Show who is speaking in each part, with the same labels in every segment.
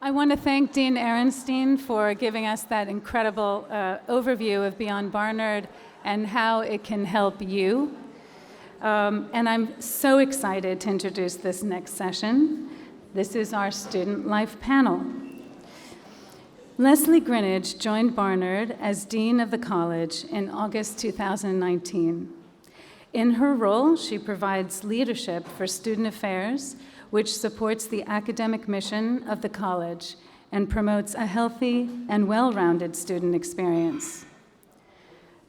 Speaker 1: I want to thank Dean Ehrenstein for giving us that incredible overview of Beyond Barnard and how it can help you. And I'm so excited to introduce this next session. This is our Student Life panel. Leslie Grinage joined Barnard as Dean of the College in August 2019. In her role, she provides leadership for student affairs, which supports the academic mission of the college and promotes a healthy and well-rounded student experience.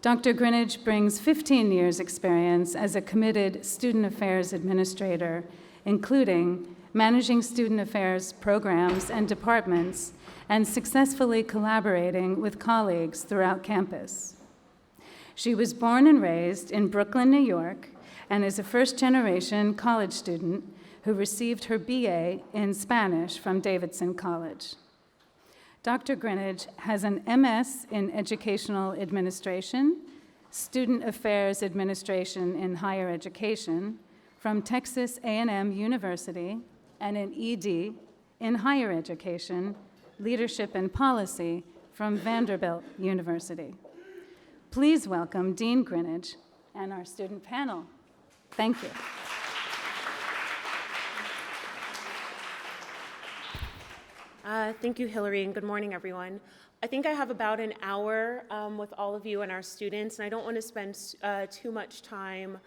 Speaker 1: Dr. Grinage brings 15 years' experience as a committed student affairs administrator, including managing student affairs programs and departments and successfully collaborating with colleagues throughout campus. She was born and raised in Brooklyn, New York, and is a first-generation college student who received her BA in Spanish from Davidson College. Dr. Grinage has an MS in Educational Administration, Student Affairs Administration in Higher Education from Texas A&M University, and an ED in Higher Education, Leadership and Policy from Vanderbilt University. Please welcome Dean Grinage and our student panel. Thank you.
Speaker 2: Thank you, Hillary, and good morning, everyone. I think I have about an hour with all of you and our students, and I don't want to spend too much time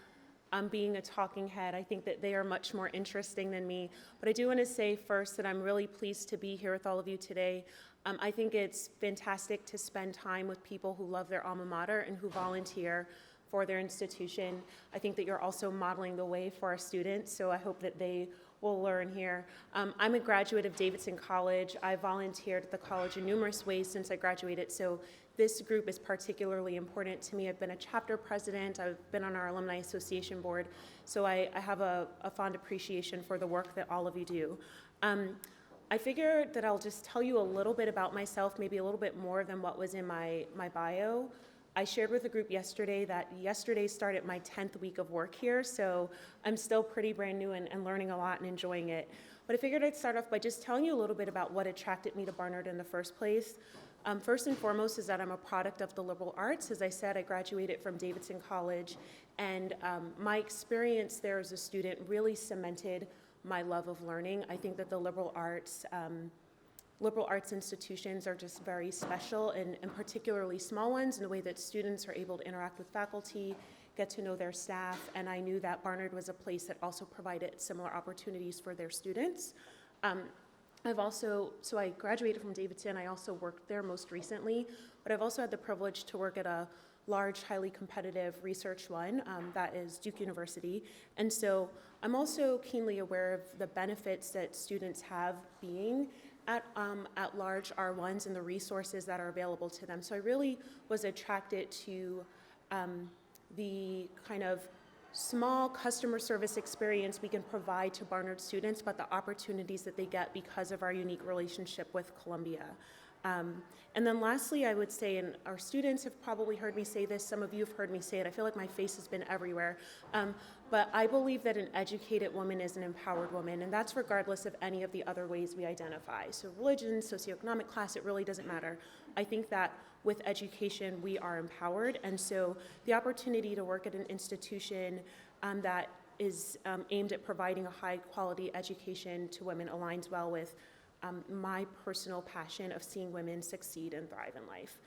Speaker 2: being a talking head. I think that they are much more interesting than me. But I do want to say first that I'm really pleased to be here with all of you today. I think it's fantastic to spend time with people who love their alma mater and who volunteer for their institution. I think that you're also modeling the way for our students, so I hope that they will learn here. I'm a graduate of Davidson College. I volunteered at the college in numerous ways since I graduated, so this group is particularly important to me. I've been a chapter president, I've been on our alumni association board, so I have a fond appreciation for the work that all of you do. I figured that I'll just tell you a little bit about myself, maybe a little bit more than what was in my bio. I shared with the group yesterday that yesterday started my 10th week of work here, so I'm still pretty brand new and learning a lot and enjoying it. But I figured I'd start off by just telling you a little bit about what attracted me to Barnard in the first place. First and foremost is that I'm a product of the liberal arts. As I said, I graduated from Davidson College, and my experience there as a student really cemented my love of learning. I think that the liberal arts institutions are just very special, and particularly small ones, in the way that students are able to interact with faculty, get to know their staff, and I knew that Barnard was a place that also provided similar opportunities for their students. So I graduated from Davidson. I also worked there most recently, but I've also had the privilege to work at a large, highly competitive research one, that is Duke University. And so I'm also keenly aware of the benefits that students have being at large R1s and the resources that are available to them. So I really was attracted to the kind of small customer service experience we can provide to Barnard students, but the opportunities that they get because of our unique relationship with Columbia. And then lastly, I would say, and our students have probably heard me say this, some of you have heard me say it, I feel like my face has been everywhere, but I believe that an educated woman is an empowered woman, and that's regardless of any of the other ways we identify. So religion, socioeconomic class, it really doesn't matter. I think that with education, we are empowered, and so the opportunity to work at an institution that is aimed at providing a high-quality education to women aligns well with my personal passion of seeing women succeed and thrive in life.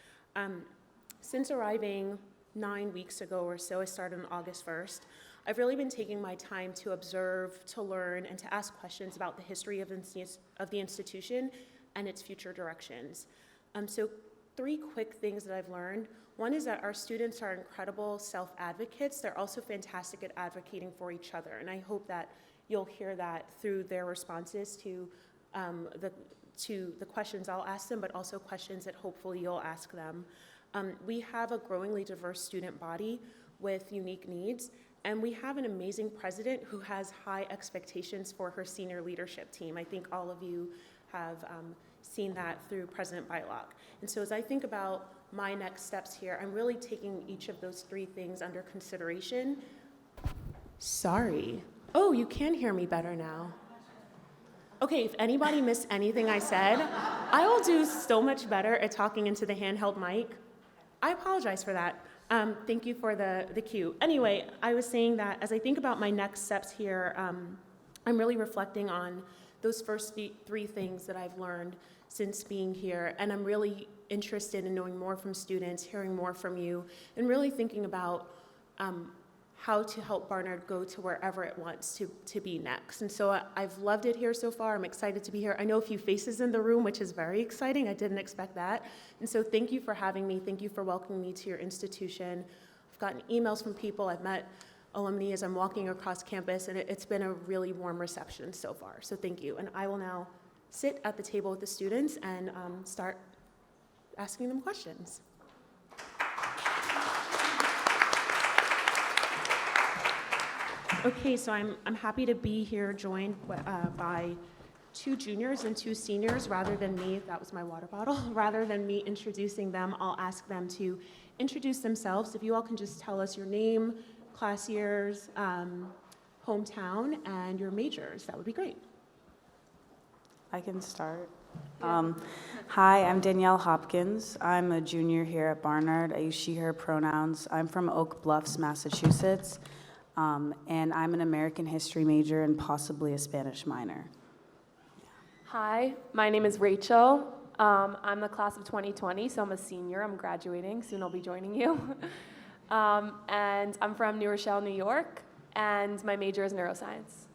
Speaker 2: Since arriving 9 weeks ago or so, I started on August 1st, I've really been taking my time to observe, to learn, and to ask questions about the history of the institution and its future directions. So 3 quick things that I've learned. One is that our students are incredible self-advocates. They're also fantastic at advocating for each other, and I hope that you'll hear that through their responses to the questions I'll ask them, but also questions that hopefully you'll ask them. We have a growingly diverse student body with unique needs, and we have an amazing president who has high expectations for her senior leadership team. I think all of you have seen that through President Bylock. And so as I think about my next steps here, I'm really taking each of those 3 things under consideration. Sorry. Oh, you can hear me better now. Okay, if anybody missed anything I said, I will do so much better at talking into the handheld mic. I apologize for that. Thank you for the cue. Anyway, I was saying that as I think about my next steps here, I'm really reflecting on those first three things that I've learned since being here, and I'm really interested in knowing more from students, hearing more from you, and really thinking about how to help Barnard go to wherever it wants to be next. And so I've loved it here so far. I'm excited to be here. I know a few faces in the room, which is very exciting. I didn't expect that. And so thank you for having me. Thank you for welcoming me to your institution. I've gotten emails from people. I've met alumni as I'm walking across campus, and it's been a really warm reception so far. So thank you. And I will now sit at the table with the students and start asking them questions. Okay, so I'm happy to be here joined by 2 juniors and 2 seniors. Rather than me, that was my water bottle, rather than me introducing them, I'll ask them to introduce themselves. If you all can just tell us your name, class years, hometown, and your majors, that would be great.
Speaker 3: I can start. Hi, I'm Danielle Hopkins. I'm a junior here at Barnard. I use she, her pronouns. I'm from Oak Bluffs, Massachusetts. And I'm an American history major and possibly a Spanish minor.
Speaker 4: Hi, my name is Rachel. I'm the class of 2020, so I'm a senior. I'm graduating. Soon I'll be joining you. And I'm from New Rochelle, New York, and my major is neuroscience.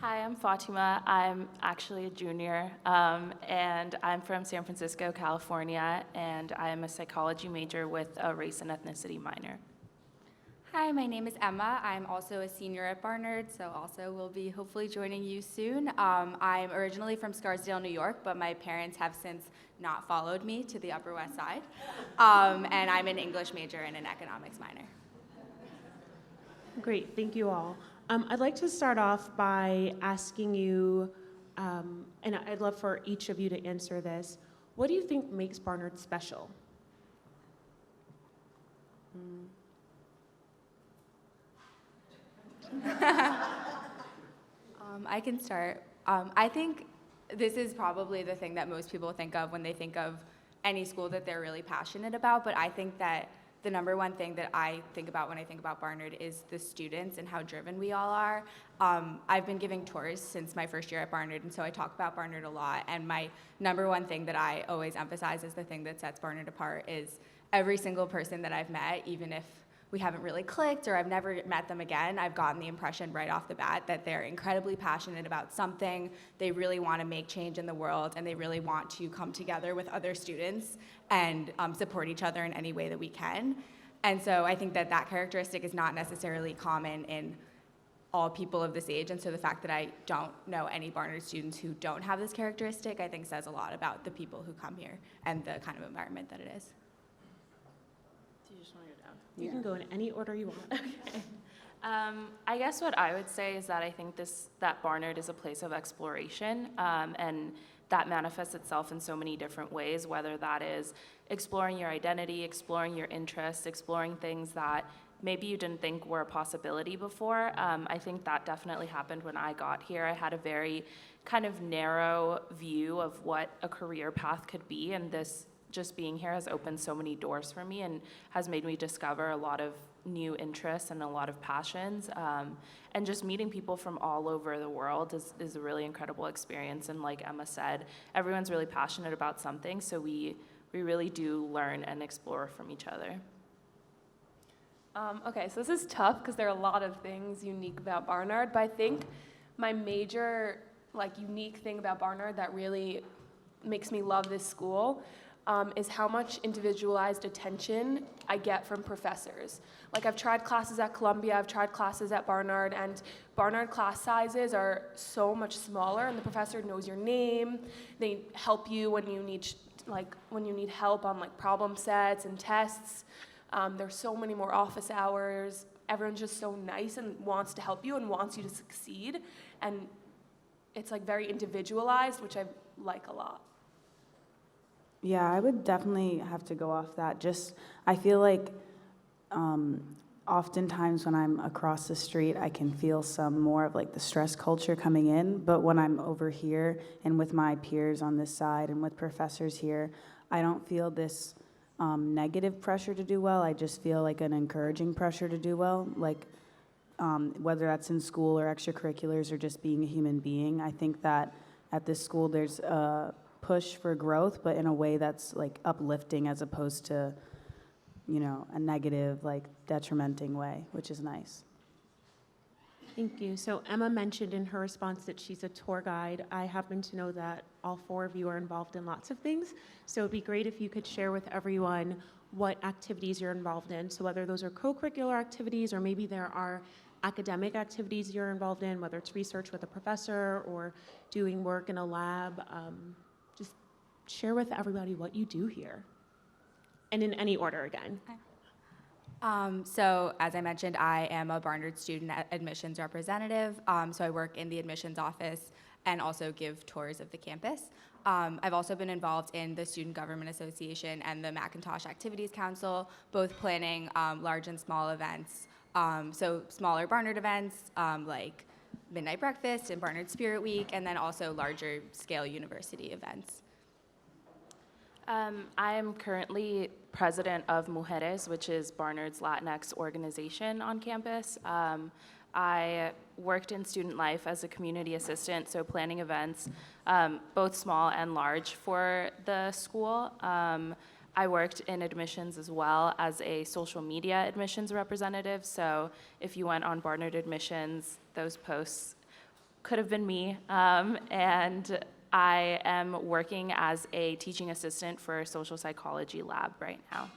Speaker 5: Hi, I'm Fatima. I'm actually a junior, and I'm from San Francisco, California, and I am a psychology major with a race and ethnicity minor.
Speaker 6: Hi, my name is Emma. I'm also a senior at Barnard, so also will be hopefully joining you soon. I'm originally from Scarsdale, New York, but my parents have since not followed me to the Upper West Side. And I'm an English major and an economics minor.
Speaker 2: Great, thank you all. I'd like to start off by asking you, and I'd love for each of you to answer this, what do you think makes Barnard special?
Speaker 6: I can start. I think this is probably the thing that most people think of when they think of any school that they're really passionate about, but I think that the number one thing that I think about when I think about Barnard is the students and how driven we all are. I've been giving tours since my first year at Barnard, and so I talk about Barnard a lot, and my number one thing that I always emphasize is the thing that sets Barnard apart is every single person that I've met, even if we haven't really clicked or I've never met them again, I've gotten the impression right off the bat that they're incredibly passionate about something, they really want to make change in the world, and they really want to come together with other students and support each other in any way that we can. And so I think that that characteristic is not necessarily common in all people of this age, and so the fact that I don't know any Barnard students who don't have this characteristic, I think says a lot about the people who come here and the kind of environment that it is.
Speaker 2: You can go in any order you want.
Speaker 5: Okay. I guess what I would say is that I think that Barnard is a place of exploration, and that manifests itself in so many different ways, whether that is exploring your identity, exploring your interests, exploring things that maybe you didn't think were a possibility before. I think that definitely happened when I got here. I had a very kind of narrow view of what a career path could be, and this just being here has opened so many doors for me and has made me discover a lot of new interests and a lot of passions. And just meeting people from all over the world is a really incredible experience. And like Emma said, everyone's really passionate about something, so we really do learn and explore from each other.
Speaker 4: Okay, so this is tough because there are a lot of things unique about Barnard, but I think my major unique thing about Barnard that really makes me love this school is how much individualized attention I get from professors. I've tried classes at Columbia, I've tried classes at Barnard, and Barnard class sizes are so much smaller, and the professor knows your name. They help you when you need help on problem sets and tests. There's so many more office hours. Everyone's just so nice and wants to help you and wants you to succeed, and it's very individualized, which I like a lot.
Speaker 3: Yeah, I would definitely have to go off that. I feel like oftentimes when I'm across the street, I can feel some more of like the stress culture coming in. But when I'm over here and with my peers on this side and with professors here, I don't feel this negative pressure to do well. I just feel like an encouraging pressure to do well, like whether that's in school or extracurriculars or just being a human being. I think that at this school there's a push for growth, but in a way that's like uplifting as opposed to, you know, a negative, like detrimenting way, which is nice.
Speaker 2: Thank you. So Emma mentioned in her response that she's a tour guide. I happen to know that all four of you are involved in lots of things. So it'd be great if you could share with everyone what activities you're involved in. So whether those are co-curricular activities or maybe there are academic activities you're involved in, whether it's research with a professor or doing work in a lab. Just share with everybody what you do here. And in any order again.
Speaker 6: So as I mentioned, I am a Barnard student admissions representative. So I work in the admissions office and also give tours of the campus. I've also been involved in the Student Government Association and the Macintosh Activities Council, both planning large and small events. So smaller Barnard events like Midnight Breakfast and Barnard Spirit Week, and then also larger scale university events.
Speaker 5: I'm currently president of Mujeres, which is Barnard's Latinx organization on campus. I worked in student life as a community assistant, so planning events, both small and large for the school. I worked in admissions as well as a social media admissions representative, so if you went on Barnard admissions, those posts could have been me, and I am working as a teaching assistant for a social psychology lab right now.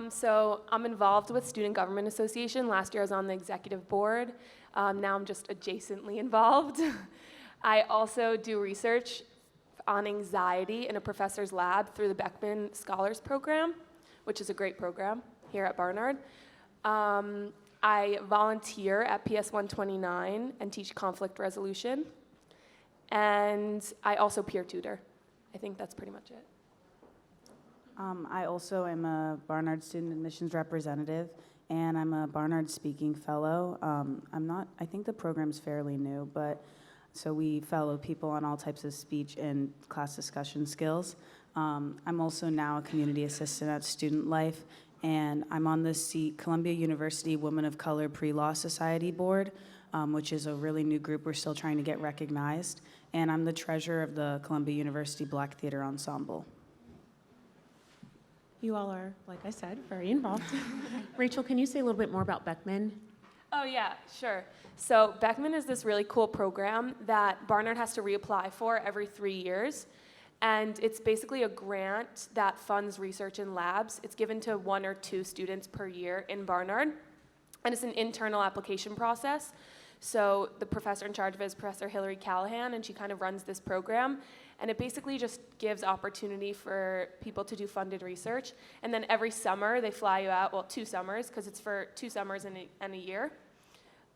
Speaker 4: So I'm involved with Student Government Association. Last year I was on the executive board. Now I'm just adjacently involved. I also do research on anxiety in a professor's lab through the Beckman Scholars Program, which is a great program here at Barnard. I volunteer at PS 129 and teach conflict resolution. And I also peer tutor. I think that's pretty much it.
Speaker 3: I also am a Barnard Student Admissions Representative, and I'm a Barnard Speaking Fellow. I think the program's fairly new, but so we fellow people on all types of speech and class discussion skills. I'm also now a community assistant at Student Life, and I'm on the Columbia University Women of Color Pre-Law Society Board, which is a really new group we're still trying to get recognized. And I'm the treasurer of the Columbia University Black Theater Ensemble.
Speaker 2: You all are, like I said, very involved. Rachel, can you say a little bit more about Beckman?
Speaker 4: Oh yeah, sure. So Beckman is this really cool program that Barnard has to reapply for every 3 years. And it's basically a grant that funds research in labs. It's given to 1 or 2 students per year in Barnard. And it's an internal application process. So the professor in charge of it is Professor Hillary Callahan, and she kind of runs this program. And it basically just gives opportunity for people to do funded research. And then every summer they fly you out, well, 2 summers, because it's for 2 summers and a year.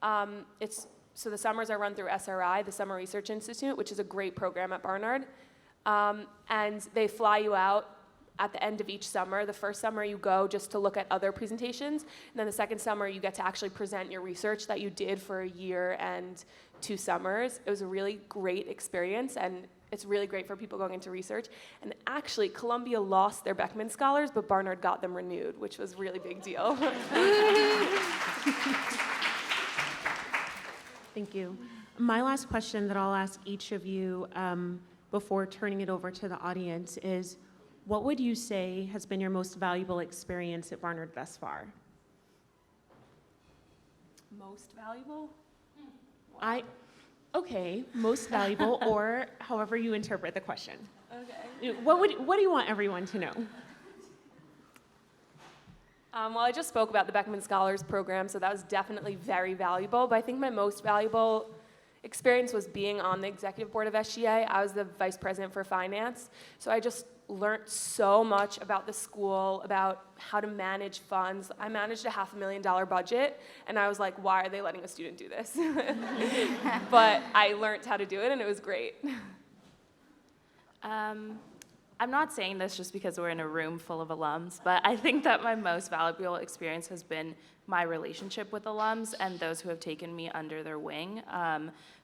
Speaker 4: So the summers are run through SRI, the Summer Research Institute, which is a great program at Barnard. And they fly you out at the end of each summer. The first summer you go just to look at other presentations, and then the second summer you get to actually present your research that you did for a year and 2 summers. It was a really great experience, and it's really great for people going into research. And actually, Columbia lost their Beckman Scholars, but Barnard got them renewed, which was a really big deal.
Speaker 2: Thank you. My last question that I'll ask each of you before turning it over to the audience is, what would you say has been your most valuable experience at Barnard thus far?
Speaker 4: Most valuable?
Speaker 2: Okay, most valuable, or however you interpret the question.
Speaker 4: Okay.
Speaker 2: What do you want everyone to know?
Speaker 4: Well, I just spoke about the Beckman Scholars Program, so that was definitely very valuable. But I think my most valuable experience was being on the executive board of SGA. I was the vice president for finance, so I just learned so much about the school, about how to manage funds. I managed a $500,000 budget, and I was like, why are they letting a student do this? But I learned how to do it, and it was great.
Speaker 5: I'm not saying this just because we're in a room full of alums, but I think that my most valuable experience has been my relationship with alums and those who have taken me under their wing.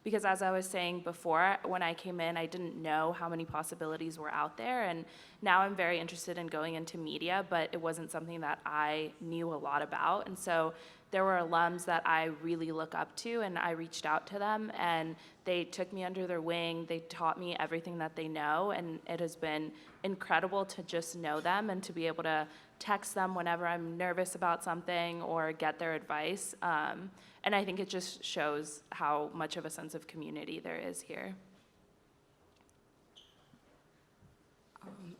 Speaker 5: Because as I was saying before, when I came in, I didn't know how many possibilities were out there, and now I'm very interested in going into media, but it wasn't something that I knew a lot about. And so there were alums that I really look up to, and I reached out to them, and they took me under their wing. They taught me everything that they know, and it has been incredible to just know them and to be able to text them whenever I'm nervous about something or get their advice. And I think it just shows how much of a sense of community there is here.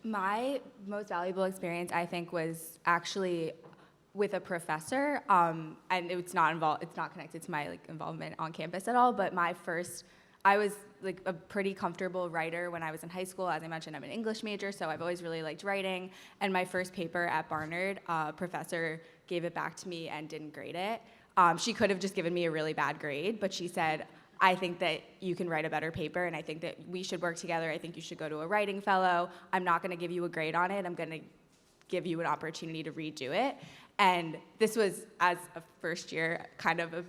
Speaker 6: My most valuable experience, I think, was actually with a professor, and it's not connected to my involvement on campus at all. But I was a pretty comfortable writer when I was in high school. As I mentioned, I'm an English major, so I've always really liked writing. And my first paper at Barnard, a professor gave it back to me and didn't grade it. She could have just given me a really bad grade, but she said, I think that you can write a better paper, and I think that we should work together. I think you should go to a writing fellow. I'm not going to give you a grade on it. I'm going to give you an opportunity to redo it. And this was, as a first year, kind of a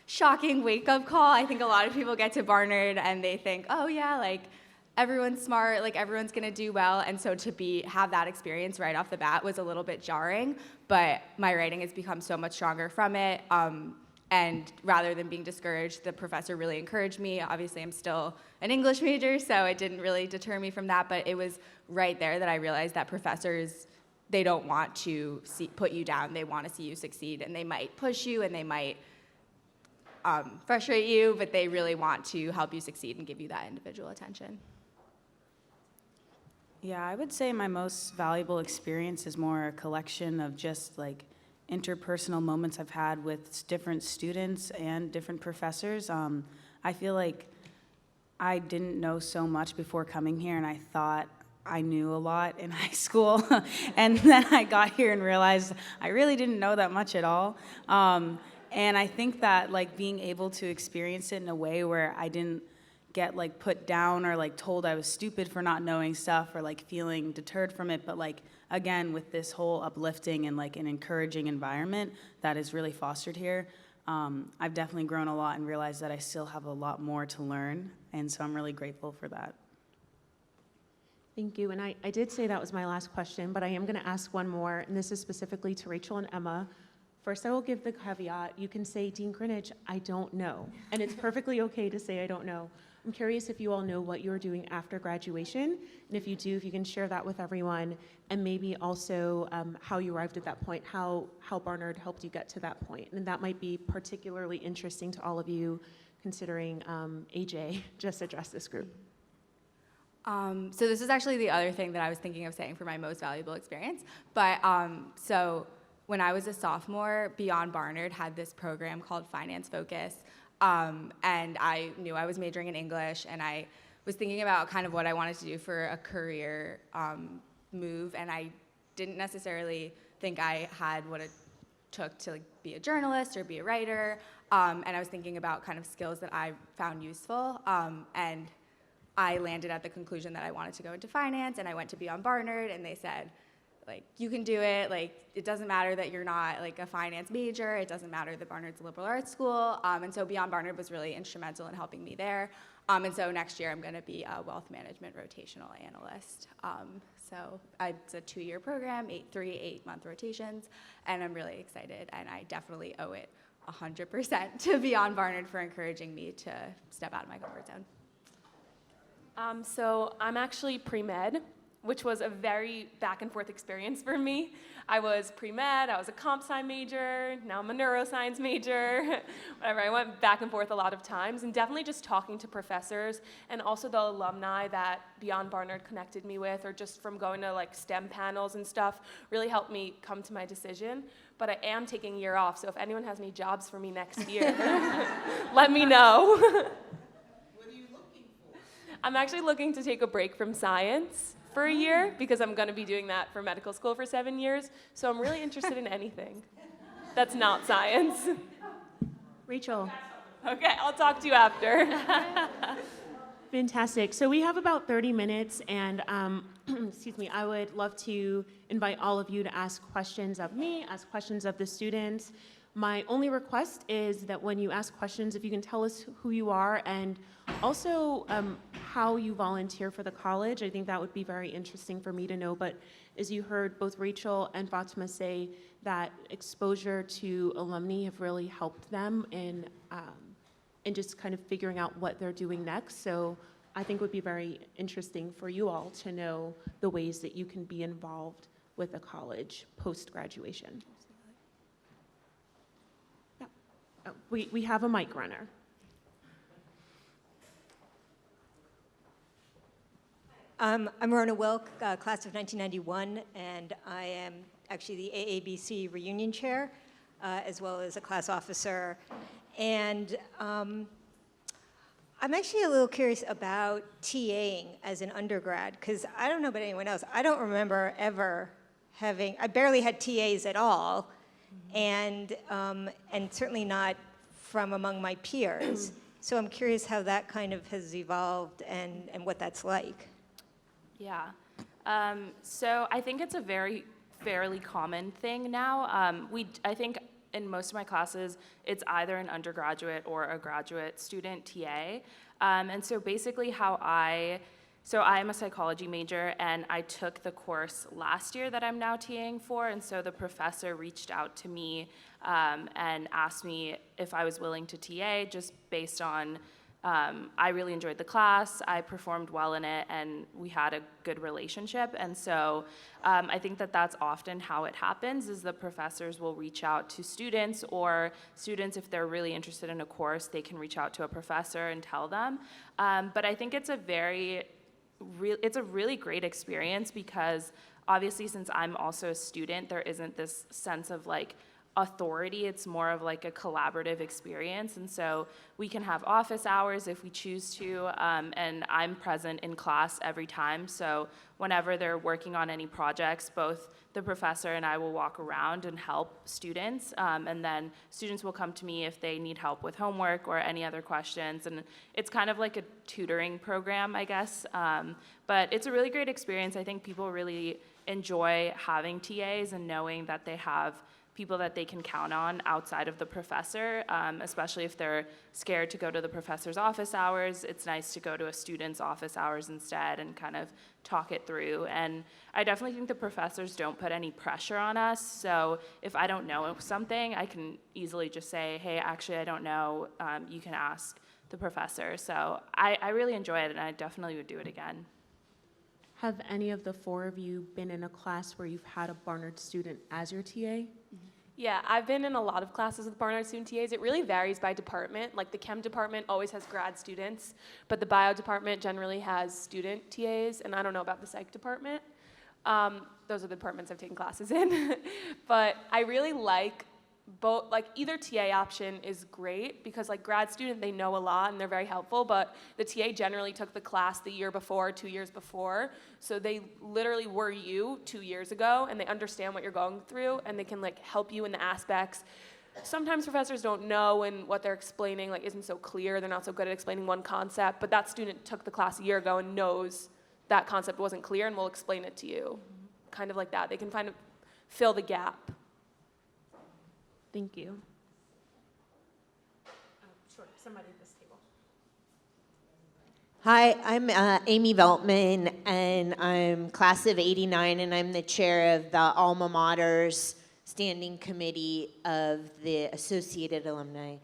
Speaker 6: shocking wake-up call. I think a lot of people get to Barnard and they think, oh yeah, everyone's smart, everyone's gonna do well. And so to have that experience right off the bat was a little bit jarring, but my writing has become so much stronger from it. And rather than being discouraged, the professor really encouraged me. Obviously, I'm still an English major, so it didn't really deter me from that, but it was right there that I realized that professors, they don't want to put you down. They want to see you succeed, and they might push you, and they might frustrate you, but they really want to help you succeed and give you that individual attention.
Speaker 3: Yeah, I would say my most valuable experience is more a collection of just interpersonal moments I've had with different students and different professors. I feel like I didn't know so much before coming here, and I thought I knew a lot in high school. And then I got here and realized I really didn't know that much at all. And I think that being able to experience it in a way where I didn't get put down or told I was stupid for not knowing stuff or feeling deterred from it, but again with this whole uplifting and an encouraging environment that is really fostered here, I've definitely grown a lot and realized that I still have a lot more to learn, and so I'm really grateful for that.
Speaker 2: Thank you. And I did say that was my last question, but I am going to ask one more, and this is specifically to Rachel and Emma. First, I will give the caveat. You can say, Dean Grinage, I don't know. And it's perfectly okay to say I don't know. I'm curious if you all know what you're doing after graduation, and if you do, if you can share that with everyone, and maybe also how you arrived at that point, how Barnard helped you get to that point. And that might be particularly interesting to all of you, considering AJ just addressed this group.
Speaker 6: So this is actually the other thing that I was thinking of saying for my most valuable experience. But so when I was a sophomore, Beyond Barnard had this program called Finance Focus. And I knew I was majoring in English, and I was thinking about kind of what I wanted to do for a career move, and I didn't necessarily think I had what it took to be a journalist or be a writer, and I was thinking about kind of skills that I found useful, and I landed at the conclusion that I wanted to go into finance, and I went to Beyond Barnard, and they said, you can do it. It doesn't matter that you're not a finance major. It doesn't matter that Barnard's a liberal arts school. And so Beyond Barnard was really instrumental in helping me there. And so next year I'm going to be a wealth management rotational analyst. So it's a 2-year program, 8-month rotations, and I'm really excited. And I definitely owe it 100% to Beyond Barnard for encouraging me to step out of my comfort zone.
Speaker 4: So I'm actually pre-med, which was a very back and forth experience for me. I was pre-med, I was a comp sci major, now I'm a neuroscience major, whatever. I went back and forth a lot of times, and definitely just talking to professors and also the alumni that Beyond Barnard connected me with, or just from going to STEM panels and stuff, really helped me come to my decision. But I am taking a year off, so if anyone has any jobs for me next year, let me know.
Speaker 7: What are you looking for?
Speaker 4: I'm actually looking to take a break from science for a year, because I'm going to be doing that for medical school for 7 years. So I'm really interested in anything that's not science.
Speaker 2: Rachel.
Speaker 4: Okay, I'll talk to you after.
Speaker 2: Fantastic. So we have about 30 minutes, and excuse me, I would love to invite all of you to ask questions of me, ask questions of the students. My only request is that when you ask questions, if you can tell us who you are and also how you volunteer for the college. I think that would be very interesting for me to know. But as you heard both Rachel and Fatima say, that exposure to alumni have really helped them in just kind of figuring out what they're doing next. So I think it would be very interesting for you all to know the ways that you can be involved with the college post-graduation. Yeah. We have a mic runner.
Speaker 8: I'm Rona Wilk, class of 1991, and I am actually the AABC reunion chair, as well as a class officer. And I'm actually a little curious about TAing as an undergrad, because I don't know about anyone else. I don't remember ever having, I barely had TAs at all, and certainly not from among my peers. So I'm curious how that kind of has evolved and what that's like.
Speaker 5: Yeah. So I think it's a fairly common thing now. I think in most of my classes, it's either an undergraduate or a graduate student TA. And so basically so I am a psychology major, and I took the course last year that I'm now TAing for, and so the professor reached out to me and asked me if I was willing to TA, just based on I really enjoyed the class, I performed well in it, and we had a good relationship. And so I think that that's often how it happens, is the professors will reach out to students, or students, if they're really interested in a course, they can reach out to a professor and tell them. But I think it's a really great experience, because obviously, since I'm also a student, there isn't this sense of like authority. It's more of like a collaborative experience, and so we can have office hours if we choose to, and I'm present in class every time, so whenever they're working on any projects, both the professor and I will walk around and help students, and then students will come to me if they need help with homework or any other questions, and it's kind of like a tutoring program, I guess, but it's a really great experience. I think people really enjoy having TAs and knowing that they have people that they can count on outside of the professor, especially if they're scared to go to the professor's office hours. It's nice to go to a student's office hours instead and kind of talk it through. And I definitely think the professors don't put any pressure on us. So if I don't know something, I can easily just say, hey, actually, I don't know. You can ask the professor. So I really enjoy it, and I definitely would do it again.
Speaker 2: Have any of the four of you been in a class where you've had a Barnard student as your TA?
Speaker 4: Yeah, I've been in a lot of classes with Barnard student TAs. It really varies by department. Like the chem department always has grad students, but the bio department generally has student TAs, and I don't know about the psych department. Those are the departments I've taken classes in. But I really like both, like either TA option is great, because like grad student, they know a lot and they're very helpful, but the TA generally took the class the year before, 2 years before, so they literally were you 2 years ago, and they understand what you're going through, and they can like help you in the aspects. Sometimes professors don't know, and what they're explaining like isn't so clear, they're not so good at explaining one concept, but that student took the class a year ago and knows that concept wasn't clear and will explain it to you. Kind of like that, they can kind of fill the gap.
Speaker 2: Thank you. Sure, somebody at this table.
Speaker 9: Hi, I'm Amy Veltman, and I'm class of '89, and I'm the chair of the Alma Mater's Standing Committee of the Associated Alumni.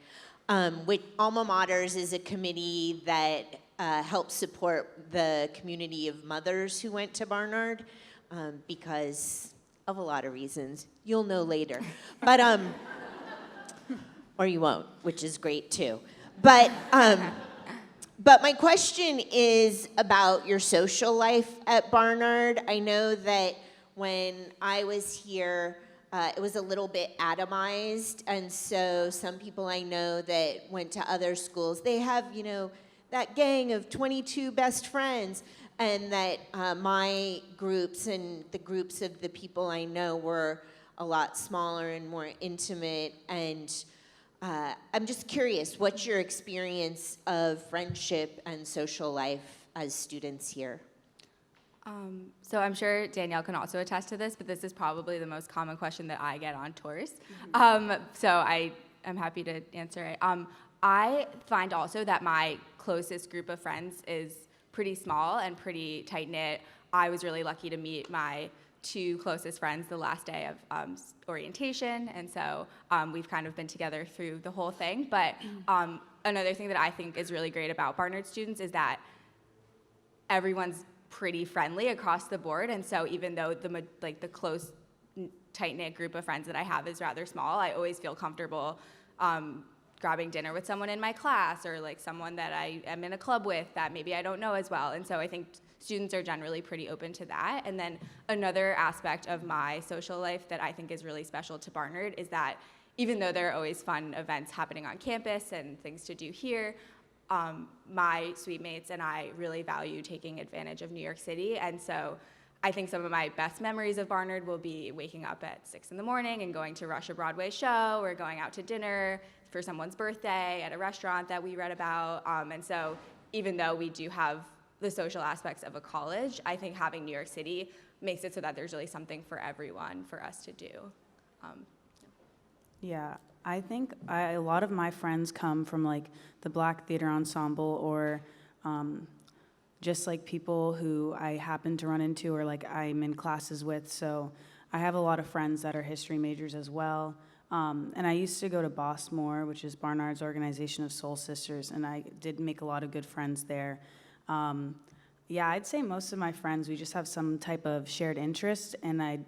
Speaker 9: Which Alma Mater's is a committee that helps support the community of mothers who went to Barnard, because of a lot of reasons. You'll know later. But or you won't, which is great too. But my question is about your social life at Barnard. I know that when I was here, it was a little bit atomized, and so some people I know that went to other schools, they have, you know, that gang of 22 best friends, and that my groups and the groups of the people I know were a lot smaller and more intimate, and I'm just curious, what's your experience of friendship and social life as students here?
Speaker 6: So I'm sure Danielle can also attest to this, but this is probably the most common question that I get on tours. So I am happy to answer it. I find also that my closest group of friends is pretty small and pretty tight-knit. I was really lucky to meet my 2 closest friends the last day of orientation, and so we've kind of been together through the whole thing. But another thing that I think is really great about Barnard students is that everyone's pretty friendly across the board, and so even though the close, tight-knit group of friends that I have is rather small, I always feel comfortable grabbing dinner with someone in my class or like someone that I am in a club with that maybe I don't know as well. And so I think students are generally pretty open to that. And then another aspect of my social life that I think is really special to Barnard is that even though there are always fun events happening on campus and things to do here, my suite mates and I really value taking advantage of New York City. And so I think some of my best memories of Barnard will be waking up at 6 in the morning and going to rush a Broadway show or going out to dinner for someone's birthday at a restaurant that we read about. And so even though we do have the social aspects of a college, I think having New York City makes it so that there's really something for everyone for us to do.
Speaker 3: Yeah, I think a lot of my friends come from like the Black Theater Ensemble or just like people who I happen to run into or like I'm in classes with. So I have a lot of friends that are history majors as well. And I used to go to Bossmore, which is Barnard's organization of soul sisters, and I did make a lot of good friends there. Yeah, I'd say most of my friends, we just have some type of shared interest, and I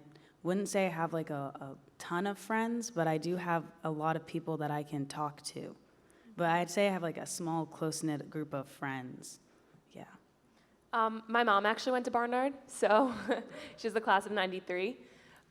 Speaker 3: wouldn't say I have like a ton of friends, but I do have a lot of people that I can talk to. But I'd say I have like a small, close-knit group of friends. Yeah.
Speaker 4: My mom actually went to Barnard, so she's the class of '93.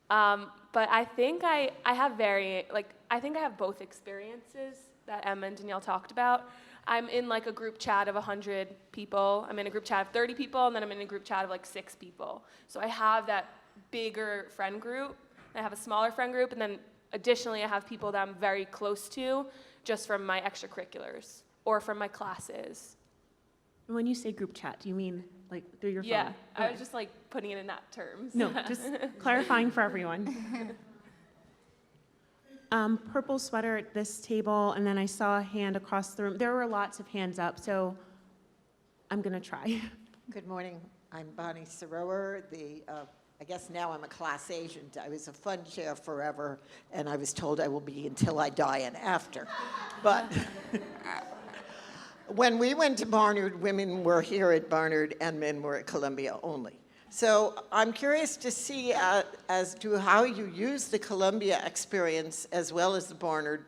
Speaker 4: But I think I have I think I have both experiences that Emma and Danielle talked about. I'm in like a group chat of 100 people. I'm in a group chat of 30 people, and then I'm in a group chat of like 6 people. So I have that bigger friend group, and I have a smaller friend group, and then additionally I have people that I'm very close to just from my extracurriculars or from my classes.
Speaker 2: When you say group chat, do you mean like through your phone?
Speaker 4: Yeah, I
Speaker 2: Okay.
Speaker 4: was just like putting it in that terms.
Speaker 2: No, just clarifying for everyone. Purple sweater at this table, and then I saw a hand across the room. There were lots of hands up, so I'm gonna try.
Speaker 7: Good morning. I'm Bonnie Sarower. I guess now I'm a class agent. I was a fund chair forever, and I was told I will be until I die and after. But when we went to Barnard, women were here at Barnard and men were at Columbia only. So I'm curious to see as to how you use the Columbia experience as well as the Barnard,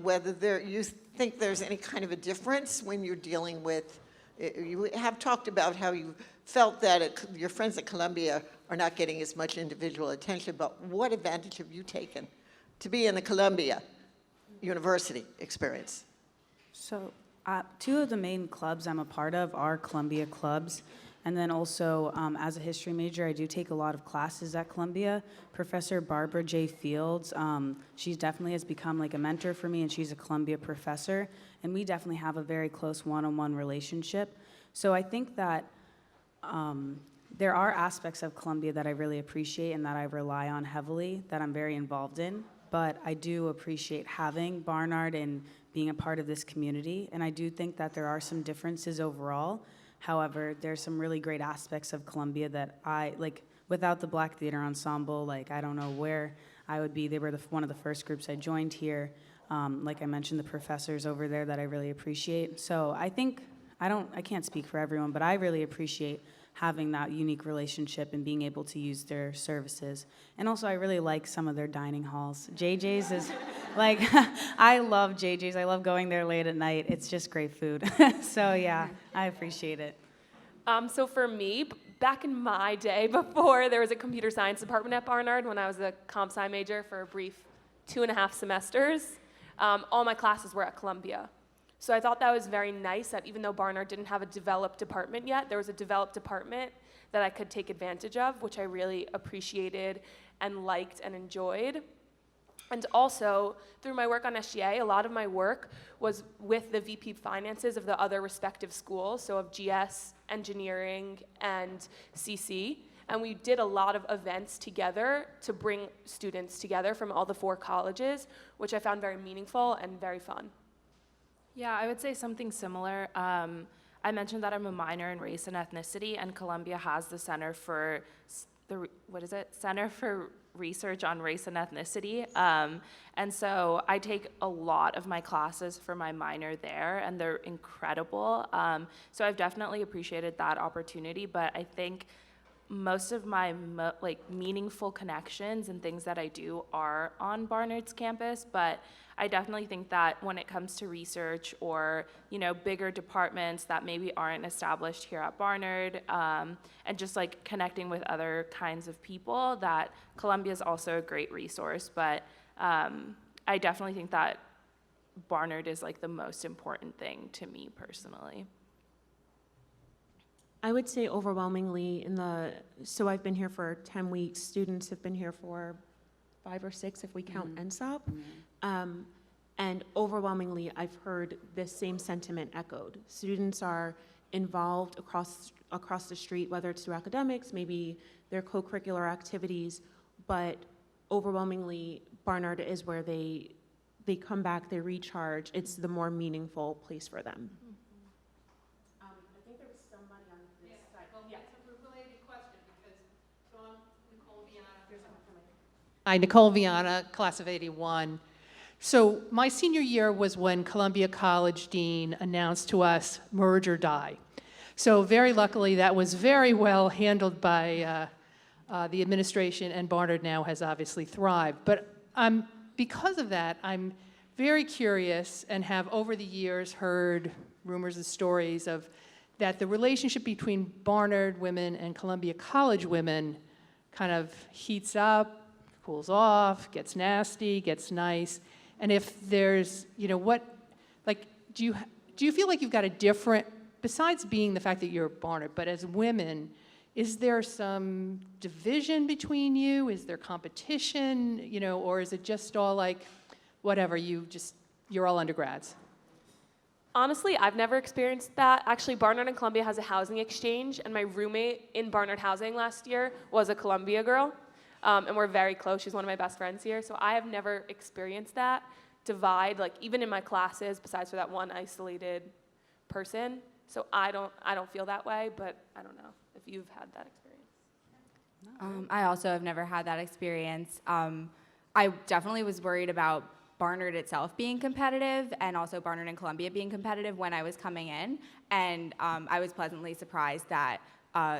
Speaker 7: whether you think there's any kind of a difference when you're dealing with, you have talked about how you felt that your friends at Columbia are not getting as much individual attention, but what advantage have you taken to be in the Columbia University experience?
Speaker 3: So 2 of the main clubs I'm a part of are Columbia clubs. And then also, as a history major, I do take a lot of classes at Columbia. Professor Barbara J. Fields, she definitely has become like a mentor for me, and she's a Columbia professor. And we definitely have a very close one-on-one relationship. So I think that there are aspects of Columbia that I really appreciate and that I rely on heavily, that I'm very involved in. But I do appreciate having Barnard and being a part of this community. And I do think that there are some differences overall. However, there's some really great aspects of Columbia that I, like, without the Black Theater Ensemble, like, I don't know where I would be. They were one of the first groups I joined here. Like I mentioned, the professors over there that I really appreciate. So I think, I can't speak for everyone, but I really appreciate having that unique relationship and being able to use their services. And also, I really like some of their dining halls. JJ's is, like, I love JJ's. I love going there late at night. It's just great food. So yeah, I appreciate it.
Speaker 4: So for me, back in my day, before there was a computer science department at Barnard, when I was a comp sci major for a brief 2.5 semesters, all my classes were at Columbia. So I thought that was very nice that even though Barnard didn't have a developed department yet, there was a developed department that I could take advantage of, which I really appreciated and liked and enjoyed. And also, through my work on SGA, a lot of my work was with the VP finances of the other respective schools, so of GS, engineering, and CC. And we did a lot of events together to bring students together from all the 4 colleges, which I found very meaningful and very fun.
Speaker 5: Yeah, I would say something similar. I mentioned that I'm a minor in race and ethnicity, and Columbia has the Center for Center for Research on Race and Ethnicity. And so I take a lot of my classes for my minor there, and they're incredible. So I've definitely appreciated that opportunity, but I think most of my meaningful connections and things that I do are on Barnard's campus, but I definitely think that when it comes to research or, you know, bigger departments that maybe aren't established here at Barnard, and just like connecting with other kinds of people, that Columbia is also a great resource. But I definitely think that Barnard is like the most important thing to me personally.
Speaker 2: I would say overwhelmingly so I've been here for 10 weeks, students have been here for 5 or 6 if we count NSOP. And overwhelmingly, I've heard this same sentiment echoed. Students are involved across the street, whether it's through academics, maybe their co-curricular activities, but overwhelmingly, Barnard is where they come back, they recharge. It's the more meaningful place for them.
Speaker 10: Hi, Nicole Viana, class of '81. So my senior year was when Columbia College Dean announced to us, merge or die. So very luckily, that was very well handled by the administration, and Barnard now has obviously thrived. But because of that, I'm very curious and have over the years heard rumors and stories of that the relationship between Barnard women and Columbia College women kind of heats up, cools off, gets nasty, gets nice. And if there's, you know, do you feel like you've got a different, besides being the fact that you're Barnard, but as women, is there some division between you? Is there competition, you know, or is it just all like, whatever, you're all undergrads?
Speaker 4: Honestly, I've never experienced that. Actually, Barnard and Columbia has a housing exchange, and my roommate in Barnard housing last year was a Columbia girl, and we're very close. She's one of my best friends here, so I have never experienced that divide, like even in my classes, besides for that one isolated person. So I don't feel that way, but I don't know if you've had that experience.
Speaker 6: I also have never had that experience. I definitely was worried about Barnard itself being competitive, and also Barnard and Columbia being competitive when I was coming in, and I was pleasantly surprised that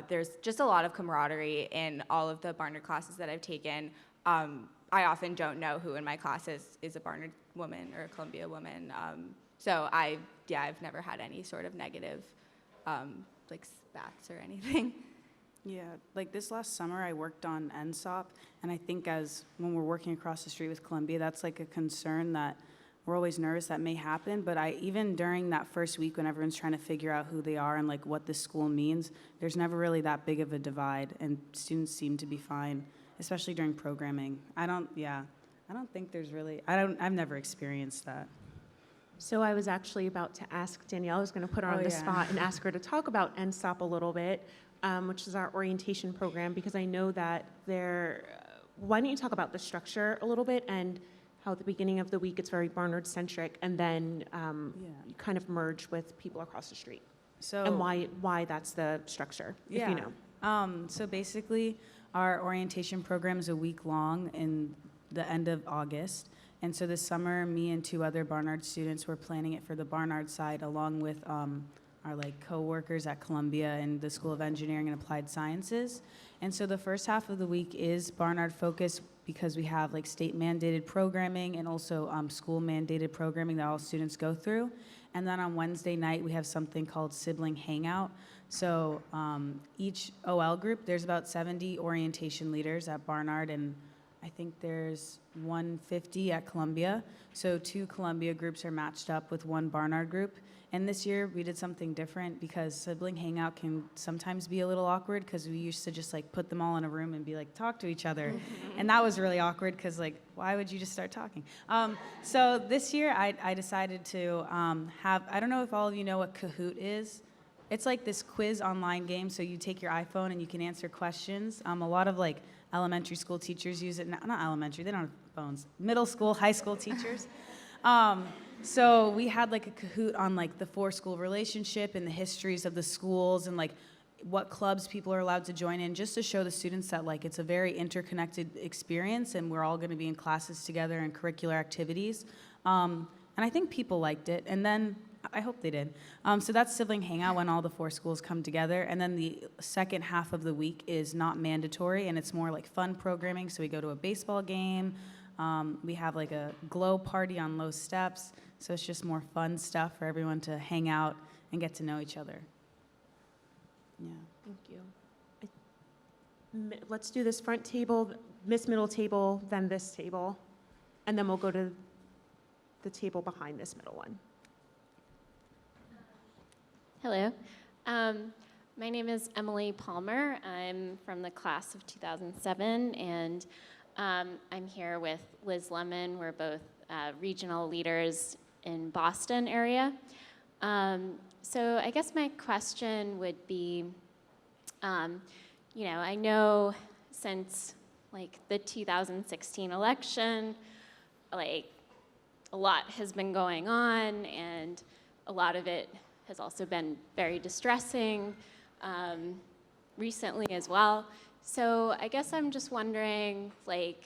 Speaker 6: there's just a lot of camaraderie in all of the Barnard classes that I've taken. I often don't know who in my classes is a Barnard woman or a Columbia woman, so I've never had any sort of negative like spats or anything.
Speaker 3: Yeah, like this last summer I worked on NSOP, and I think when we're working across the street with Columbia, that's like a concern that we're always nervous that may happen, but even during that first week when everyone's trying to figure out who they are and like what this school means, there's never really that big of a divide, and students seem to be fine, especially during programming. I don't think there's really, I've never experienced that.
Speaker 2: So I was actually about to ask Danielle, I was going to put her on the spot and ask her to talk about NSOP a little bit, which is our orientation program, because I know that why don't you talk about the structure a little bit, and how at the beginning of the week it's very Barnard-centric, and then you kind of merge with people across the street. So, and why that's the structure, if you know.
Speaker 3: So basically, our orientation program is a week long in the end of August. And so this summer, me and 2 other Barnard students were planning it for the Barnard side, along with our co-workers at Columbia and the School of Engineering and Applied Sciences. And so the first half of the week is Barnard focused, because we have like state mandated programming and also school mandated programming that all students go through. And then on Wednesday night, we have something called Sibling Hangout. So each OL group, there's about 70 orientation leaders at Barnard, and I think there's 150 at Columbia. So 2 Columbia groups are matched up with 1 Barnard group. And this year we did something different because Sibling Hangout can sometimes be a little awkward because we used to just like put them all in a room and be like, talk to each other. And that was really awkward because like, why would you just start talking? So this year I decided to have, I don't know if all of you know what Kahoot is. It's like this quiz online game. So you take your iPhone and you can answer questions. A lot of like elementary school teachers use it. Not elementary, they don't have phones. Middle school, high school teachers. So we had like a Kahoot on like the 4-school relationship and the histories of the schools and like what clubs people are allowed to join in, just to show the students that like it's a very interconnected experience and we're all going to be in classes together and curricular activities. And I think people liked it, and then I hope they did. So that's Sibling Hangout, when all the 4 schools come together, and then the second half of the week is not mandatory and it's more like fun programming. So we go to a baseball game. We have like a glow party on Low Steps. So it's just more fun stuff for everyone to hang out and get to know each other. Yeah.
Speaker 2: Thank you. Let's do this front table, Miss Middle table, then this table, and then we'll go to the table behind this middle one.
Speaker 11: Hello. My name is Emily Palmer. I'm from the class of 2007, and I'm here with Liz Lemon. We're both regional leaders in Boston area. So I guess my question would be, I know since like the 2016 election, like a lot has been going on, and a lot of it has also been very distressing recently as well. So I guess I'm just wondering, like,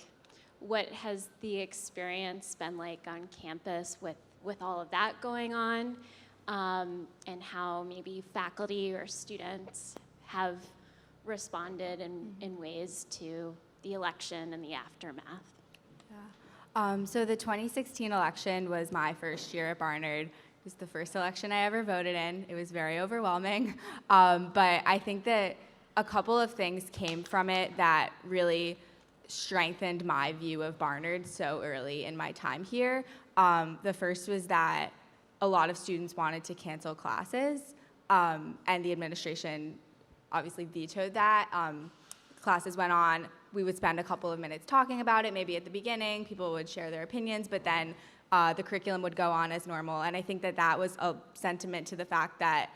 Speaker 11: what has the experience been like on campus with all of that going on, and how maybe faculty or students have responded in ways to the election and the aftermath?
Speaker 6: So the 2016 election was my first year at Barnard. It was the first election I ever voted in. It was very overwhelming, but I think that a couple of things came from it that really strengthened my view of Barnard so early in my time here. The first was that a lot of students wanted to cancel classes, and the administration obviously vetoed that. Classes went on. We would spend a couple of minutes talking about it, maybe at the beginning. People would share their opinions, but then the curriculum would go on as normal. And I think that that was a sentiment to the fact that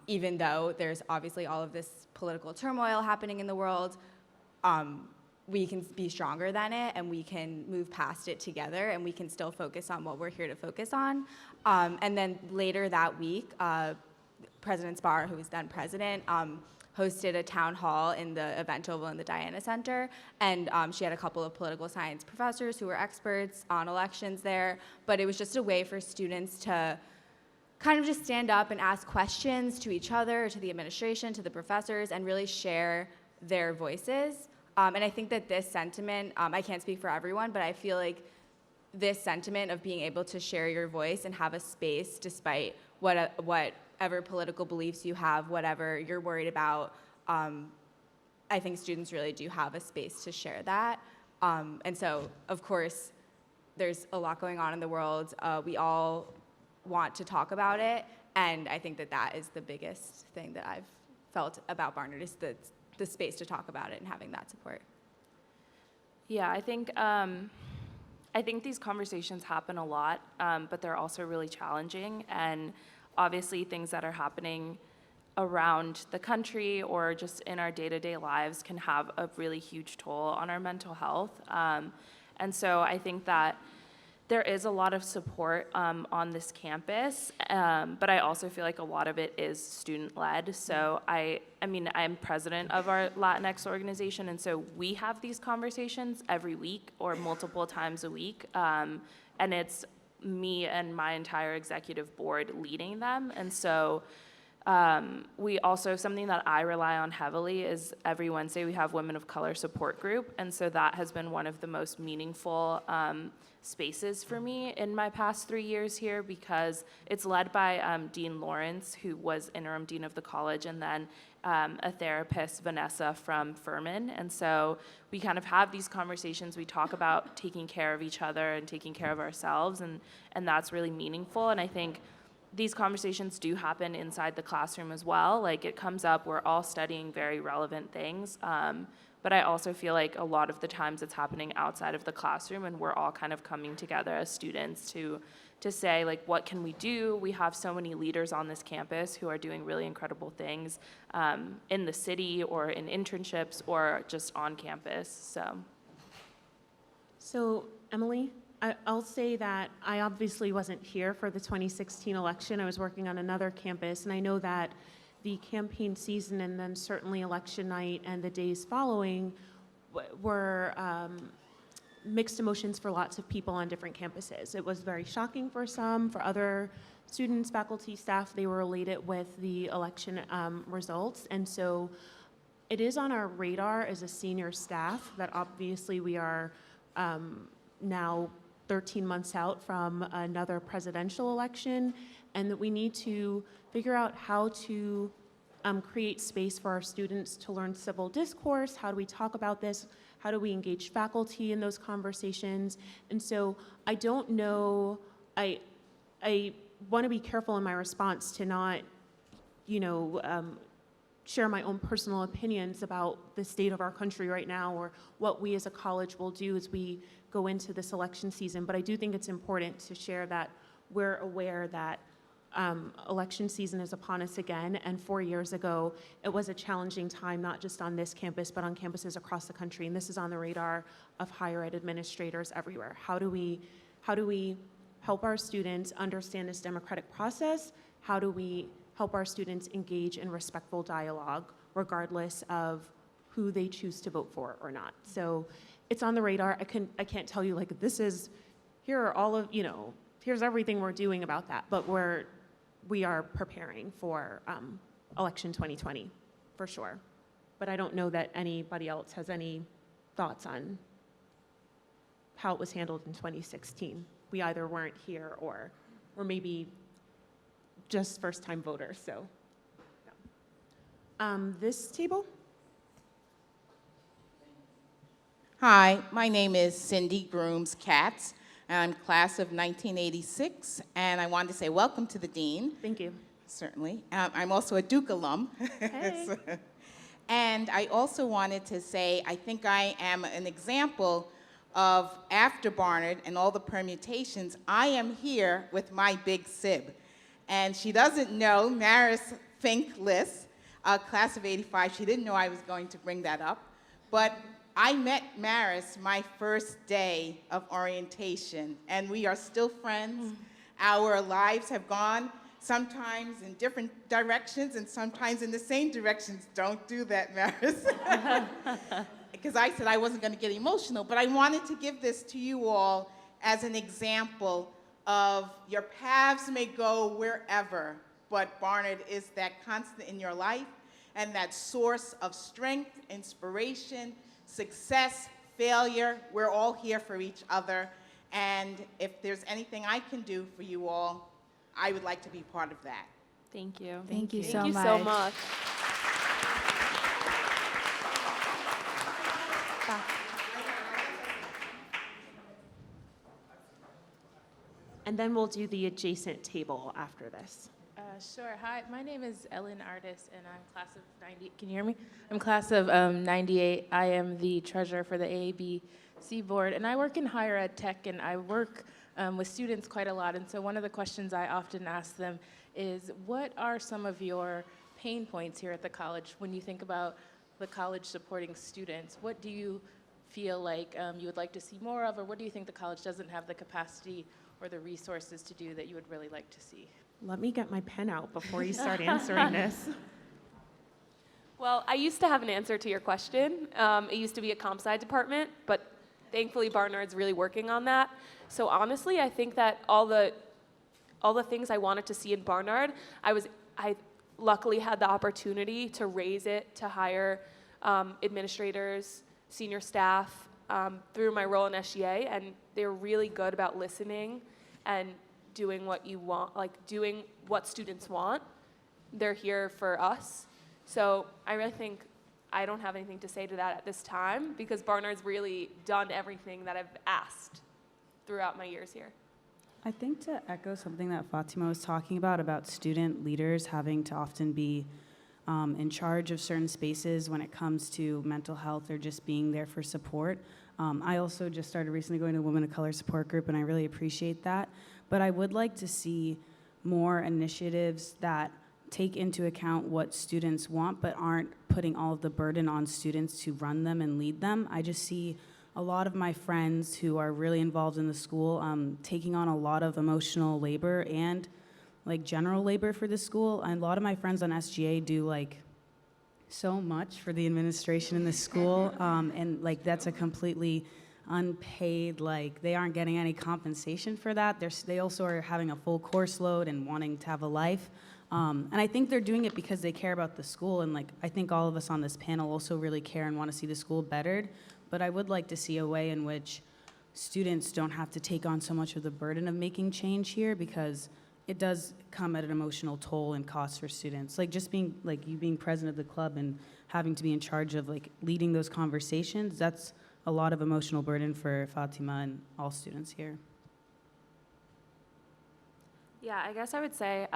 Speaker 6: even though there's obviously all of this political turmoil happening in the world, we can be stronger than it, and we can move past it together, and we can still focus on what we're here to focus on. And then later that week, President Spar, who was then president, hosted a town hall in the event oval in the Diana Center, and she had a couple of political science professors who were experts on elections there, but it was just a way for students to kind of just stand up and ask questions to each other, to the administration, to the professors, and really share their voices. And I think that this sentiment, I can't speak for everyone, but I feel like this sentiment of being able to share your voice and have a space despite whatever political beliefs you have, whatever you're worried about, I think students really do have a space to share that. And so, of course, there's a lot going on in the world. We all want to talk about it, and I think that that is the biggest thing that I've felt about Barnard, is the space to talk about it and having that support.
Speaker 5: Yeah, I think these conversations happen a lot, but they're also really challenging, and obviously things that are happening around the country or just in our day-to-day lives can have a really huge toll on our mental health. And so I think that there is a lot of support on this campus, but I also feel like a lot of it is student-led. So I'm president of our Latinx organization, and so we have these conversations every week or multiple times a week, and it's me and my entire executive board leading them. And so We also, something that I rely on heavily is every Wednesday we have Women of Color support group, and so that has been one of the most meaningful spaces for me in my past 3 years here, because it's led by Dean Lawrence, who was interim dean of the college, and then a therapist, Vanessa, from Furman. And so we kind of have these conversations. We talk about taking care of each other and taking care of ourselves, and that's really meaningful. And I think these conversations do happen inside the classroom as well. Like, it comes up, we're all studying very relevant things. But I also feel like a lot of the times it's happening outside of the classroom, and we're all kind of coming together as students to say, like, what can we do? We have so many leaders on this campus who are doing really incredible things in the city or in internships or just on campus,
Speaker 2: So, Emily, I'll say that I obviously wasn't here for the 2016 election. I was working on another campus, and I know that the campaign season and then certainly election night and the days following were mixed emotions for lots of people on different campuses. It was very shocking for some. For other students, faculty, staff, they were elated with the election results. And so it is on our radar as a senior staff that obviously we are now 13 months out from another presidential election, and that we need to figure out how to create space for our students to learn civil discourse. How do we talk about this? How do we engage faculty in those conversations? And so I don't know, I want to be careful in my response to not, share my own personal opinions about the state of our country right now, or what we as a college will do as we go into this election season. But I do think it's important to share that we're aware that election season is upon us again, and 4 years ago, it was a challenging time, not just on this campus, but on campuses across the country, and this is on the radar of higher ed administrators everywhere. How do we help our students understand this democratic process? How do we help our students engage in respectful dialogue, regardless of who they choose to vote for or not? So it's on the radar. I can't tell you, like, here are all of, here's everything we're doing about that, but we are preparing for election 2020, for sure. But I don't know that anybody else has any thoughts on how it was handled in 2016. We either weren't here or maybe just first-time voters, so. This table?
Speaker 12: Hi, my name is Cindy Grooms Katz. I'm class of 1986, and I wanted to say welcome to the dean.
Speaker 2: Thank you.
Speaker 12: Certainly. I'm also a Duke alum.
Speaker 2: Hey.
Speaker 12: And I also wanted to say I think I am an example of, after Barnard and all the permutations, I am here with my big sib. And she doesn't know Maris Fink-Liss, class of 85. She didn't know I was going to bring that up. But I met Maris my first day of orientation, and we are still friends. Our lives have gone sometimes in different directions and sometimes in the same directions. Don't do that, Maris. Because I said I wasn't going to get emotional, but I wanted to give this to you all as an example of your paths may go wherever, but Barnard is that constant in your life and that source of strength, inspiration, success, failure. We're all here for each other, and if there's anything I can do for you all, I would like to be part of that.
Speaker 5: thank you.
Speaker 1: Thank you
Speaker 4: Thank you so much.
Speaker 2: And then we'll do the adjacent table after this.
Speaker 13: Sure. Hi, my name is Ellen Artis, and I'm class of 90. Can you hear me? I'm class of 98. I am the treasurer for the AABC board, and I work in higher ed tech, and I work with students quite a lot. And so one of the questions I often ask them is, what are some of your pain points here at the college when you think about the college supporting students? What do you feel like you would like to see more of, or what do you think the college doesn't have the capacity or the resources to do that you would really like to see?
Speaker 2: Let me get my pen out before you start answering this.
Speaker 4: Well, I used to have an answer to your question. It used to be a comp sci department, but thankfully Barnard's really working on that. So honestly, I think that all the things I wanted to see in Barnard, I luckily had the opportunity to raise it, to hire administrators, senior staff through my role in SGA, and they're really good about listening and doing what you want, like doing what students want. They're here for us. So I really think I don't have anything to say to that at this time, because Barnard's really done everything that I've asked throughout my years here.
Speaker 3: I think to echo something that Fatima was talking about student leaders having to often be in charge of certain spaces when it comes to mental health or just being there for support. I also just started recently going to the Women of Color support group, and I really appreciate that. But I would like to see more initiatives that take into account what students want, but aren't putting all of the burden on students to run them and lead them. I just see a lot of my friends who are really involved in the school taking on a lot of emotional labor and like general labor for the school. And a lot of my friends on SGA do like so much for the administration in the school, and like that's a completely unpaid, like they aren't getting any compensation for that. They also are having a full course load and wanting to have a life. And I think they're doing it because they care about the school, and like I think all of us on this panel also really care and want to see the school bettered. But I would like to see a way in which students don't have to take on so much of the burden of making change here, because it does come at an emotional toll and cost for students. Like just being, like you being president of the club and having to be in charge of like leading those conversations, that's a lot of emotional burden for Fatima and all students here.
Speaker 5: Yeah, I guess I would say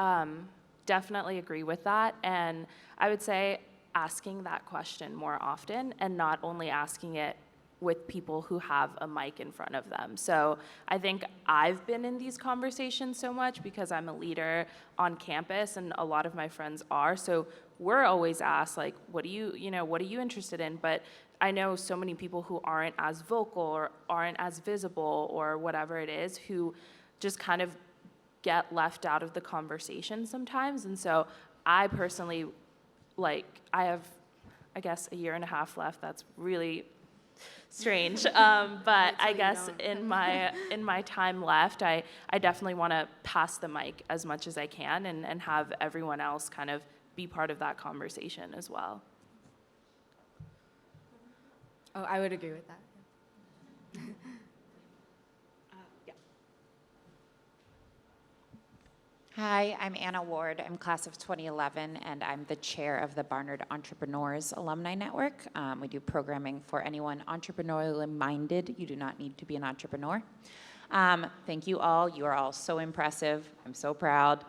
Speaker 5: definitely agree with that. And I would say asking that question more often, and not only asking it with people who have a mic in front of them. So I think I've been in these conversations so much because I'm a leader on campus, and a lot of my friends are. So we're always asked, like, what are you interested in? But I know so many people who aren't as vocal or aren't as visible or whatever it is, who just kind of get left out of the conversation sometimes. And so I personally, like, I have, I guess, a year and a half left. That's really strange, but I guess in my time left, I definitely want to pass the mic as much as I can, and have everyone else kind of be part of that conversation as well.
Speaker 6: Oh, I would agree with that.
Speaker 14: Hi, I'm Anna Ward. I'm class of 2011, and I'm the chair of the Barnard Entrepreneurs Alumni Network. We do programming for anyone entrepreneurially minded. You do not need to be an entrepreneur. Thank you all. You are all so impressive. I'm so proud.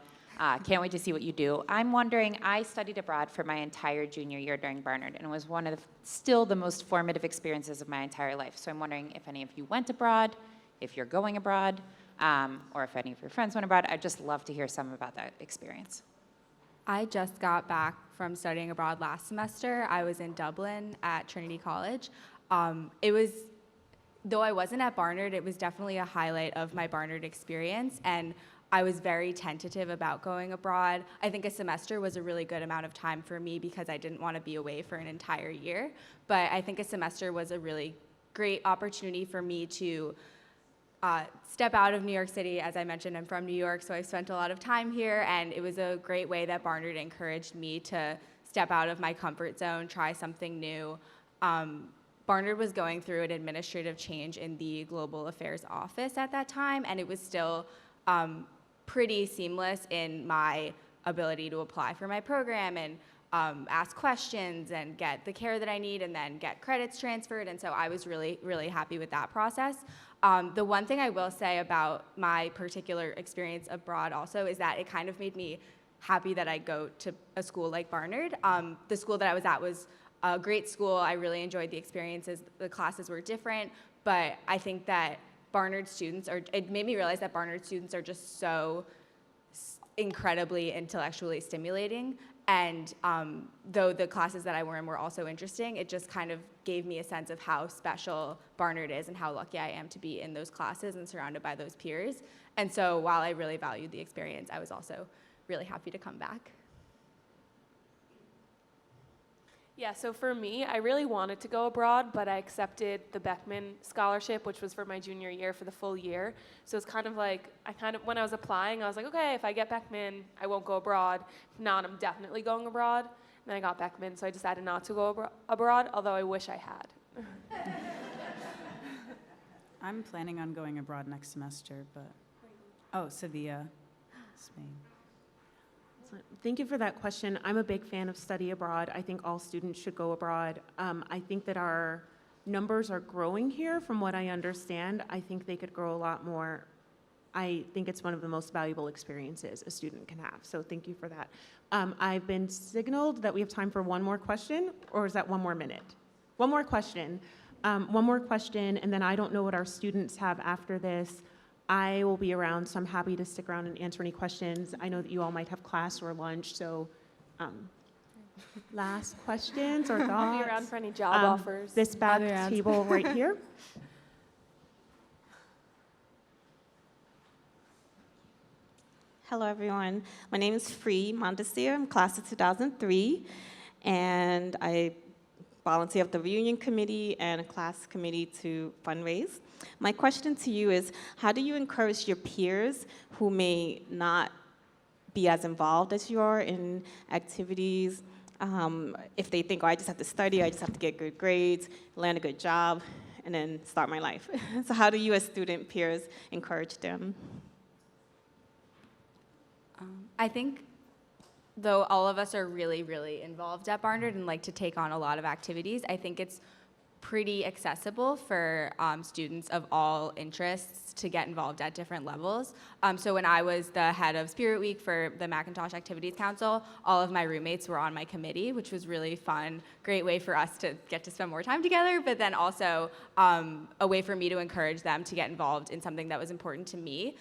Speaker 14: Can't wait to see what you do. I'm wondering, I studied abroad for my entire junior year during Barnard, and it was one of still the most formative experiences of my entire life. So I'm wondering if any of you went abroad, if you're going abroad, or if any of your friends went abroad. I'd just love to hear some about that experience.
Speaker 6: I just got back from studying abroad last semester. I was in Dublin at Trinity College. Though I wasn't at Barnard, it was definitely a highlight of my Barnard experience, and I was very tentative about going abroad. I think a semester was a really good amount of time for me because I didn't want to be away for an entire year, but I think a semester was a really great opportunity for me to step out of New York City. As I mentioned, I'm from New York, so I spent a lot of time here, and it was a great way that Barnard encouraged me to step out of my comfort zone, try something new. Barnard was going through an administrative change in the Global Affairs office at that time, and it was still pretty seamless in my ability to apply for my program and ask questions and get the care that I need and then get credits transferred, and so I was really, really happy with that process. The one thing I will say about my particular experience abroad also is that it kind of made me happy that I go to a school like Barnard. The school that I was at was a great school. I really enjoyed the experiences. The classes were different, but I think that it made me realize that Barnard students are just so incredibly intellectually stimulating. And though the classes that I were in were also interesting, it just kind of gave me a sense of how special Barnard is and how lucky I am to be in those classes and surrounded by those peers. And so while I really valued the experience, I was also really happy to come back.
Speaker 4: Yeah, so for me, I really wanted to go abroad, but I accepted the Beckman scholarship, which was for my junior year for the full year. So it's kind of like, when I was applying, I was like, okay, if I get Beckman, I won't go abroad. If not, I'm definitely going abroad. And then I got Beckman, so I decided not to go abroad, although I wish I had.
Speaker 3: I'm planning on going abroad next semester, but, Sevilla, Spain.
Speaker 2: Thank you for that question. I'm a big fan of study abroad. I think all students should go abroad. I think that our numbers are growing here from what I understand. I think they could grow a lot more. I think it's one of the most valuable experiences a student can have. So thank you for that. I've been signaled that we have time for one more question, or is that one more minute? One more question. And then I don't know what our students have after this. I will be around, so I'm happy to stick around and answer any questions. I know that you all might have class or lunch, so last questions or thoughts?
Speaker 4: I'll be around for any job offers.
Speaker 2: This back table right here.
Speaker 15: Hello, everyone. My name is Free Mondesir. I'm class of 2003, and I volunteer with the reunion committee and a class committee to fundraise. My question to you is, how do you encourage your peers who may not be as involved as you are in activities, if they think, oh, I just have to study, I just have to get good grades, land a good job, and then start my life? So how do you as student peers encourage them?
Speaker 6: I think, though all of us are really, really involved at Barnard and like to take on a lot of activities, I think it's pretty accessible for students of all interests to get involved at different levels. So when I was the head of Spirit Week for the Macintosh Activities Council, all of my roommates were on my committee, which was really fun. Great way for us to get to spend more time together, but then also a way for me to encourage them to get involved in something that was important to me.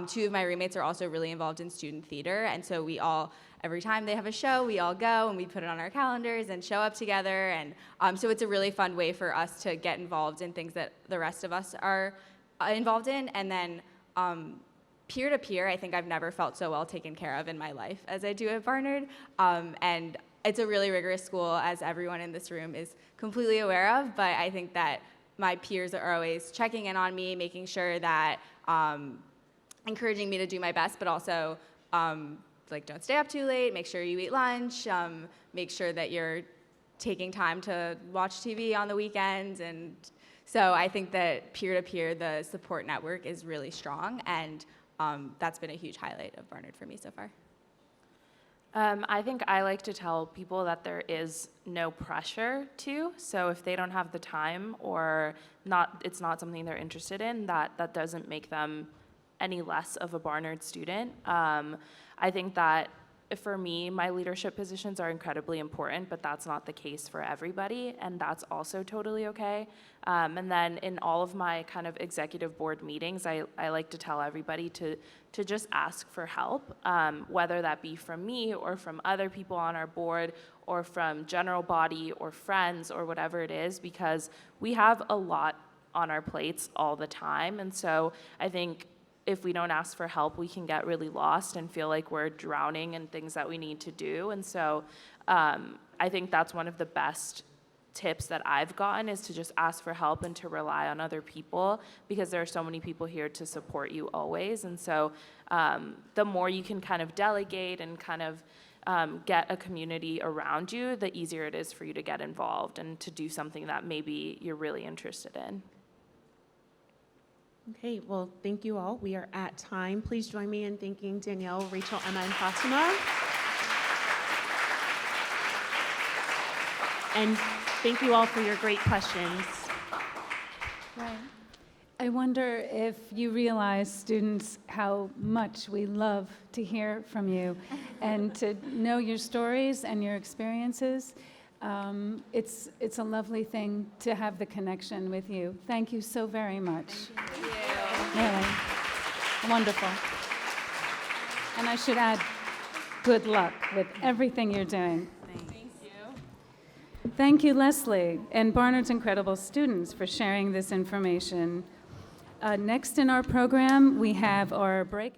Speaker 6: Two of my roommates are also really involved in student theater, and so we all, every time they have a show, we all go and we put it on our calendars and show up together. And so it's a really fun way for us to get involved in things that the rest of us are involved in. And then peer-to-peer, I think I've never felt so well taken care of in my life as I do at Barnard. And it's a really rigorous school, as everyone in this room is completely aware of. But I think that my peers are always checking in on me, making sure that, encouraging me to do my best, but also like, don't stay up too late, make sure you eat lunch, make sure that you're taking time to watch TV on the weekends. And so I think that peer-to-peer, the support network is really strong, and that's been a huge highlight of Barnard for me so far.
Speaker 5: I think I like to tell people that there is no pressure to, so if they don't have the time or it's not something they're interested in, that doesn't make them any less of a Barnard student. I think that for me, my leadership positions are incredibly important, but that's not the case for everybody, and that's also totally okay. And then in all of my kind of executive board meetings, I like to tell everybody to just ask for help, whether that be from me or from other people on our board or from general body or friends or whatever it is, because we have a lot on our plates all the time. And so I think if we don't ask for help, we can get really lost and feel like we're drowning in things that we need to do. And so I think that's one of the best tips that I've gotten, is to just ask for help and to rely on other people, because there are so many people here to support you always. And so the more you can kind of delegate and kind of get a community around you, the easier it is for you to get involved and to do something that maybe you're really interested in.
Speaker 2: Okay, well, thank you all. We are at time. Please join me in thanking Danielle, Rachel, Emma, and Fatima. And thank you all for your great questions.
Speaker 1: Right. I wonder if you realize, students, how much we love to hear from you and to know your stories and your experiences. It's a lovely thing to have the connection with you. Thank you so very much.
Speaker 6: Thank you.
Speaker 1: Really. Wonderful. And I should add, good luck with everything you're doing.
Speaker 6: Thank you.
Speaker 1: Thank you, Leslie, and Barnard's incredible students for sharing this information. Next in our program, we have our breakout.